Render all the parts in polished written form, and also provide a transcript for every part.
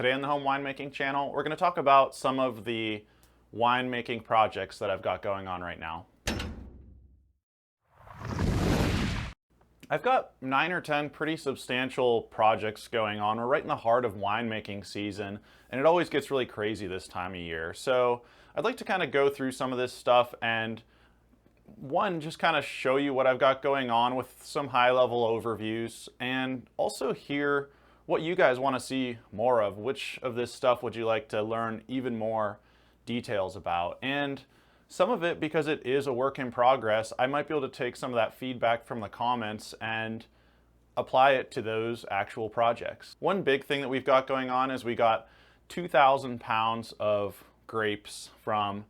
Today on the Home Winemaking Channel, we're going to talk about some of the winemaking projects that I've got going on right now. I've got 9 or 10 pretty substantial projects going on. We're right in the heart of winemaking season, and it always gets really crazy this time of year. So I'd like to kind of go through some of this stuff and just kind of show you what I've got going on with some high-level overviews, and also hear what you guys want to see more of. Which of this stuff would you like to learn even more details about? And some of it, because it is a work in progress, I might be able to take some of that feedback from the comments and apply it to those actual projects. One big thing that we've got going on is we got 2,000 pounds of grapes from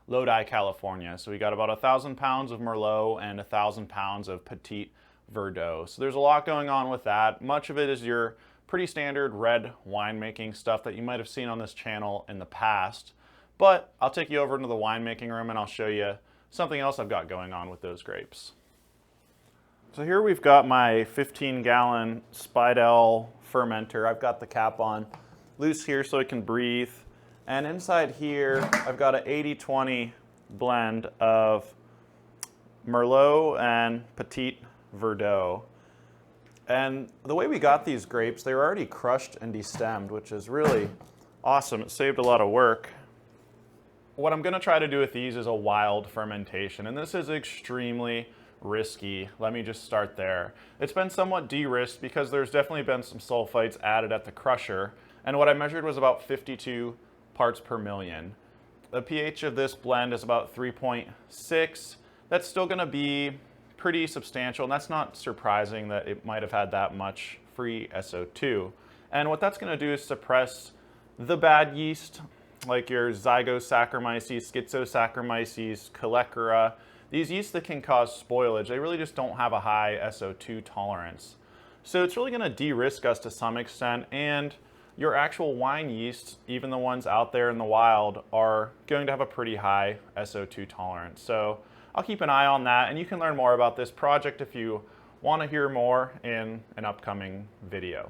Lodi, California. So we got about 1,000 pounds of Merlot and 1,000 pounds of Petit Verdot. So there's a lot going on with that. Much of it is your pretty standard red winemaking stuff that you might have seen on this channel in the past. But I'll take you over into the winemaking room and I'll show you something else I've got going on with those grapes. So here we've got my 15-gallon Spidell fermenter. I've got the cap on loose here so it can breathe. And inside here, I've got an 80-20 blend of Merlot and Petit Verdot. And the way we got these grapes, they were already crushed and destemmed, which is really awesome. It saved a lot of work. What I'm going to try to do with these is a wild fermentation, and this is extremely risky. Let me just start there. It's been somewhat de-risked because there's definitely been some sulfites added at the crusher, and what I measured was about 52 parts per million. The pH of this blend is about 3.6. That's still going to be pretty substantial, and that's not surprising that it might have had that much free SO2. And what that's going to do is suppress the bad yeast, like your Zygosaccharomyces, Schizosaccharomyces, Chyllecora. These yeasts that can cause spoilage, they really just don't have a high SO2 tolerance. So it's really going to de-risk us to some extent, and your actual wine yeast, even the ones out there in the wild, are going to have a pretty high SO2 tolerance. So I'll keep an eye on that, and you can learn more about this project if you want to hear more in an upcoming video.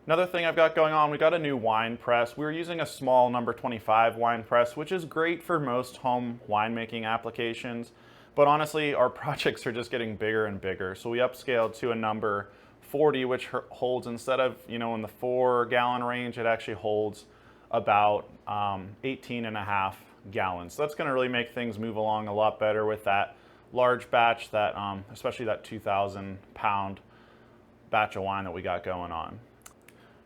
Another thing I've got going on, we got a new wine press. We're using a small number 25 wine press, which is great for most home winemaking applications. But honestly, our projects are just getting bigger and bigger. So we upscaled to a number 40, which holds, instead of, in the 4-gallon range, it actually holds about 18.5 gallons. So that's going to really make things move along a lot better with that large batch, that especially that 2,000 pound batch of wine that we got going on.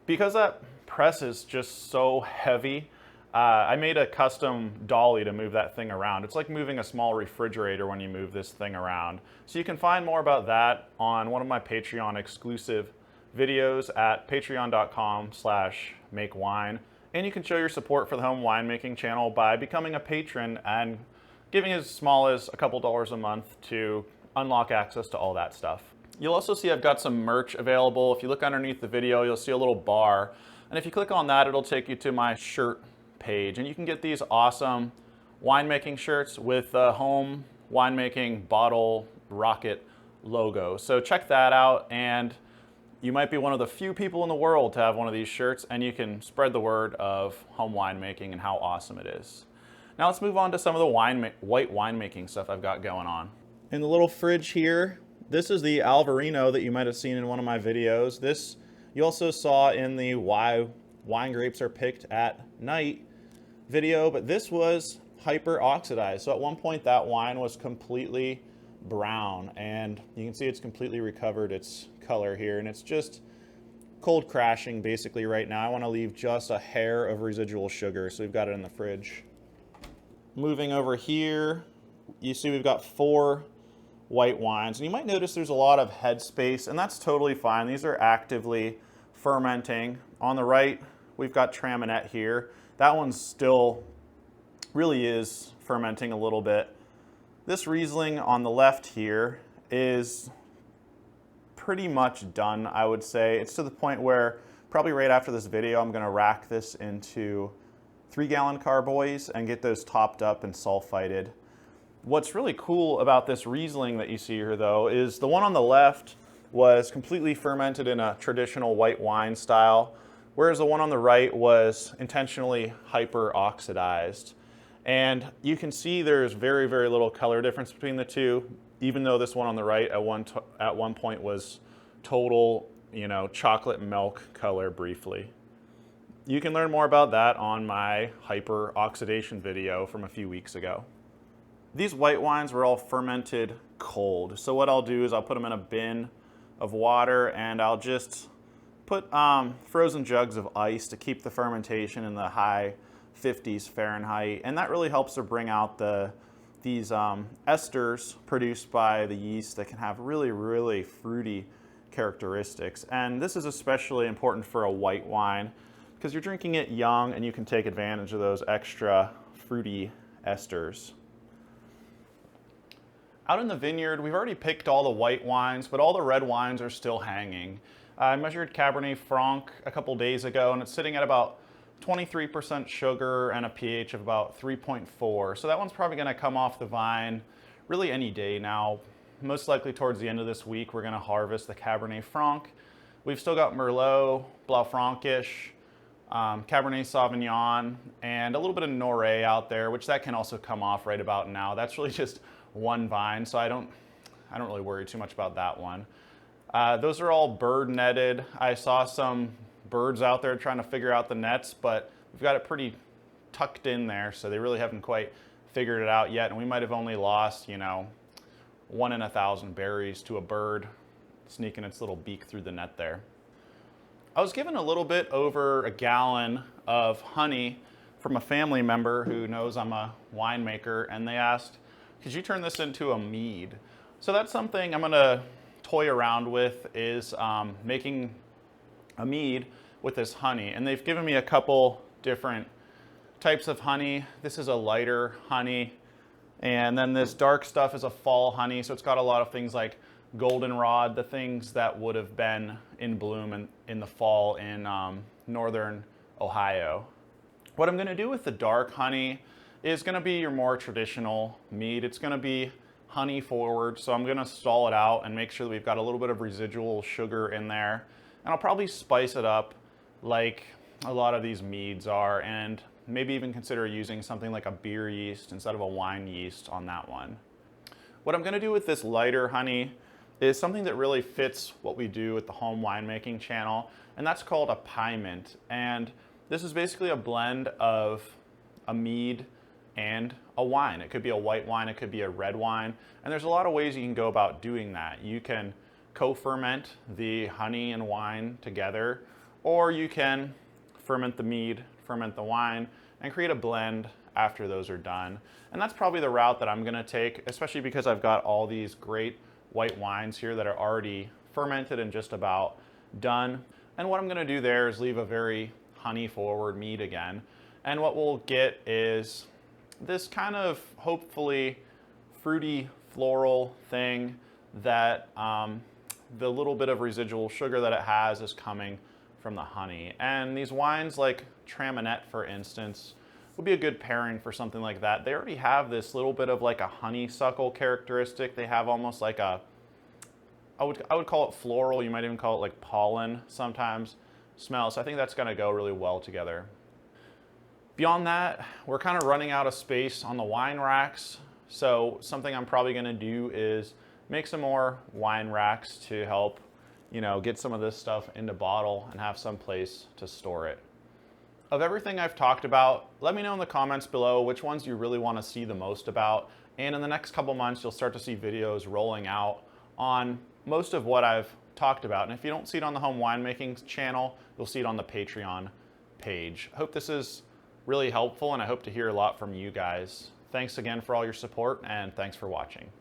Because that press is just so heavy, I made a custom dolly to move that thing around. It's like moving a small refrigerator when you move this thing around. So you can find more about that on one of my Patreon exclusive videos at patreon.com/makewine. And you can show your support for the Home Winemaking Channel by becoming a patron and giving as small as a couple dollars a month to unlock access to all that stuff. You'll also see I've got some merch available. If you look underneath the video, you'll see a little bar. And if you click on that, it'll take you to my shirt page. And you can get these awesome winemaking shirts with the Home Winemaking Bottle Rocket logo. So check that out, and you might be one of the few people in the world to have one of these shirts, and you can spread the word of home winemaking and how awesome it is. Now let's move on to some of the white winemaking stuff I've got going on. In the little fridge here, this is the Alvarinho that you might have seen in one of my videos. This you also saw in the Why Wine Grapes Are Picked at Night video, but this was hyper oxidized. So at one point that wine was completely brown, and you can see it's completely recovered its color here, and it's just cold crashing basically right now. I want to leave just a hair of residual sugar, so we've got it in the fridge. Moving over here, you see we've got 4 white wines, and you might notice there's a lot of head space, and that's totally fine. These are actively fermenting. On the right, we've got Traminette here. That one still really is fermenting a little bit. This Riesling on the left here is pretty much done, I would say. It's to the point where probably right after this video, I'm going to rack this into 3-gallon carboys and get those topped up and sulfited. What's really cool about this Riesling that you see here, though, is the one on the left was completely fermented in a traditional white wine style, whereas the one on the right was intentionally hyper oxidized. And you can see there's very, very little color difference between the two, even though this one on the right at one point was total, chocolate milk color briefly. You can learn more about that on my hyper oxidation video from a few weeks ago. These white wines were all fermented cold. So what I'll do is I'll put them in a bin of water, and I'll just put frozen jugs of ice to keep the fermentation in the high 50s Fahrenheit, and that really helps to bring out these esters produced by the yeast that can have really, really fruity characteristics. And this is especially important for a white wine because you're drinking it young and you can take advantage of those extra fruity esters. Out in the vineyard, we've already picked all the white wines, but all the red wines are still hanging. I measured Cabernet Franc a couple days ago, and it's sitting at about 23% sugar and a pH of about 3.4. So that one's probably going to come off the vine really any day now. Most likely towards the end of this week, we're going to harvest the Cabernet Franc. We've still got Merlot, Blaufrankisch, Cabernet Sauvignon, and a little bit of Noré out there, which that can also come off right about now. That's really just one vine, so I don't really worry too much about that one. Those are all bird netted. I saw some birds out there trying to figure out the nets, but we've got it pretty tucked in there, so they really haven't quite figured it out yet, and we might have only lost, 1 in 1,000 berries to a bird sneaking its little beak through the net there. I was given a little bit over a gallon of honey from a family member who knows I'm a winemaker, and they asked, could you turn this into a mead? So that's something I'm gonna toy around with, is making a mead with this honey. And they've given me a couple different types of honey. This is a lighter honey, and then this dark stuff is a fall honey. So it's got a lot of things like goldenrod, the things that would have been in bloom in the fall in northern Ohio. What I'm gonna do with the dark honey is gonna be your more traditional mead. It's gonna be honey forward, so I'm gonna stall it out and make sure that we've got a little bit of residual sugar in there. And I'll probably spice it up like a lot of these meads are, and maybe even consider using something like a beer yeast instead of a wine yeast on that one. What I'm gonna do with this lighter honey is something that really fits what we do at the Home Winemaking Channel, and that's called a Pyment. And this is basically a blend of a mead and a wine. It could be a white wine, it could be a red wine, and there's a lot of ways you can go about doing that. You can co-ferment the honey and wine together, or you can ferment the mead, ferment the wine, and create a blend after those are done. And that's probably the route that I'm gonna take, especially because I've got all these great white wines here that are already fermented and just about done. And what I'm gonna do there is leave a very honey forward mead again. And what we'll get is this kind of hopefully fruity floral thing that the little bit of residual sugar that it has is coming from the honey. And these wines like Traminette, for instance, would be a good pairing for something like that. They already have this little bit of like a honeysuckle characteristic. They have almost like a, I would call it floral, you might even call it like pollen sometimes, smell. So I think that's gonna go really well together. Beyond that, we're kind of running out of space on the wine racks. So something I'm probably gonna do is make some more wine racks to help, get some of this stuff into bottle and have some place to store it. Of everything I've talked about, let me know in the comments below which ones you really want to see the most about. And in the next couple months, you'll start to see videos rolling out on most of what I've talked about. And if you don't see it on the Home Winemaking channel, you'll see it on the Patreon page. I hope this is really helpful, and I hope to hear a lot from you guys. Thanks again for all your support, and thanks for watching.